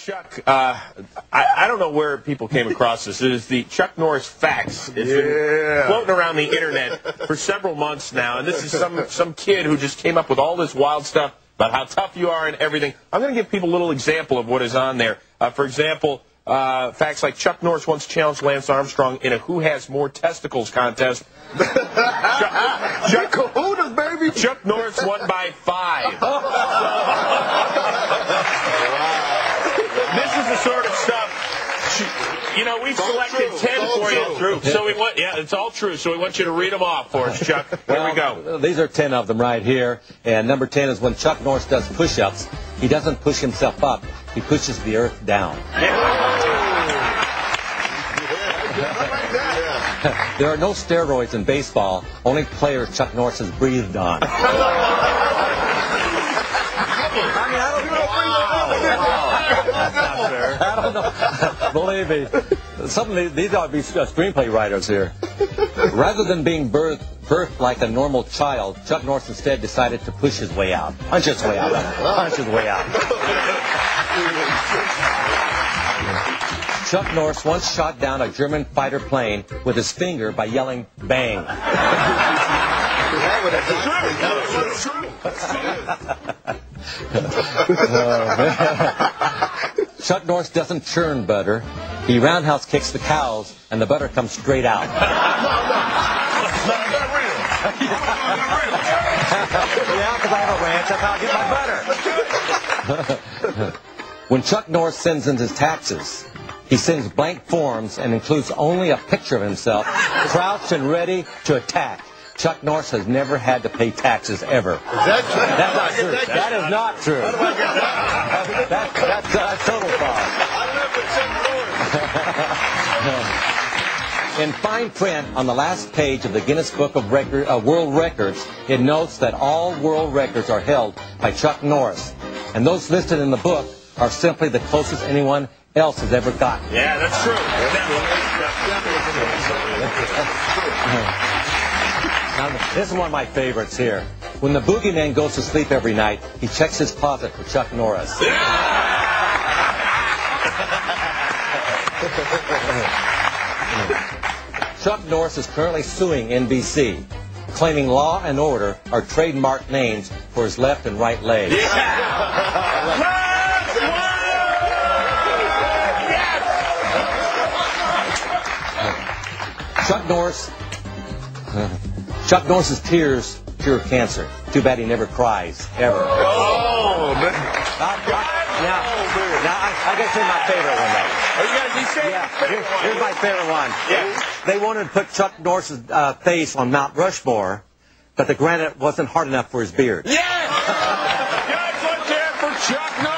Chuck, I don't know where people came across this. It is the Chuck Norris facts. It's been floating around the internet for several months now, and this is some kid who just came up with all this wild stuff about how tough you are and everything. I'm going to give people a little example of what is on there. For example, facts like Chuck Norris once challenged Lance Armstrong in a Who Has More Testicles contest. Chuck Norris won by 5. This is the sort of stuff, you know, we've selected 10 for you. So we want, yeah, it's all true. So we want you to read them off for us, Chuck. Here we go. These are 10 of them right here. And number 10 is when Chuck Norris does push-ups, he doesn't push himself up. He pushes the earth down. There are no steroids in baseball. Only players Chuck Norris has breathed on. I don't know. Believe me. Some of these ought to be screenplay writers here. Rather than being birthed like a normal child, Chuck Norris instead decided to push his way out. Punch his way out. Punch his way out. Chuck Norris once shot down a German fighter plane with his finger by yelling, "Bang." Chuck Norris doesn't churn butter. He roundhouse kicks the cows, and the butter comes straight out. Yeah, because I have a ranch. That's how I get my butter. When Chuck Norris sends in his taxes, he sends blank forms and includes only a picture of himself, crouched and ready to attack. Chuck Norris has never had to pay taxes ever. Is that true? That's not true. That is not true. How do I get that? That's total fraud. In fine print on the last page of the Guinness Book of World Records, it notes that all world records are held by Chuck Norris, and those listed in the book are simply the closest anyone else has ever gotten. Yeah, that's true. Now, this is one of my favorites here. When the boogeyman goes to sleep every night, he checks his closet for Chuck Norris. Chuck Norris is currently suing NBC, claiming Law and Order are trademark names for his left and right legs. Chuck Norris's tears cure cancer. Too bad he never cries, ever. Oh, man. Now I guess here's my favorite one, though. Here's my favorite one. Yeah. They wanted to put Chuck Norris's face on Mount Rushmore, but the granite wasn't hard enough for his beard. Yes! Guys, let's hear it for Chuck Norris.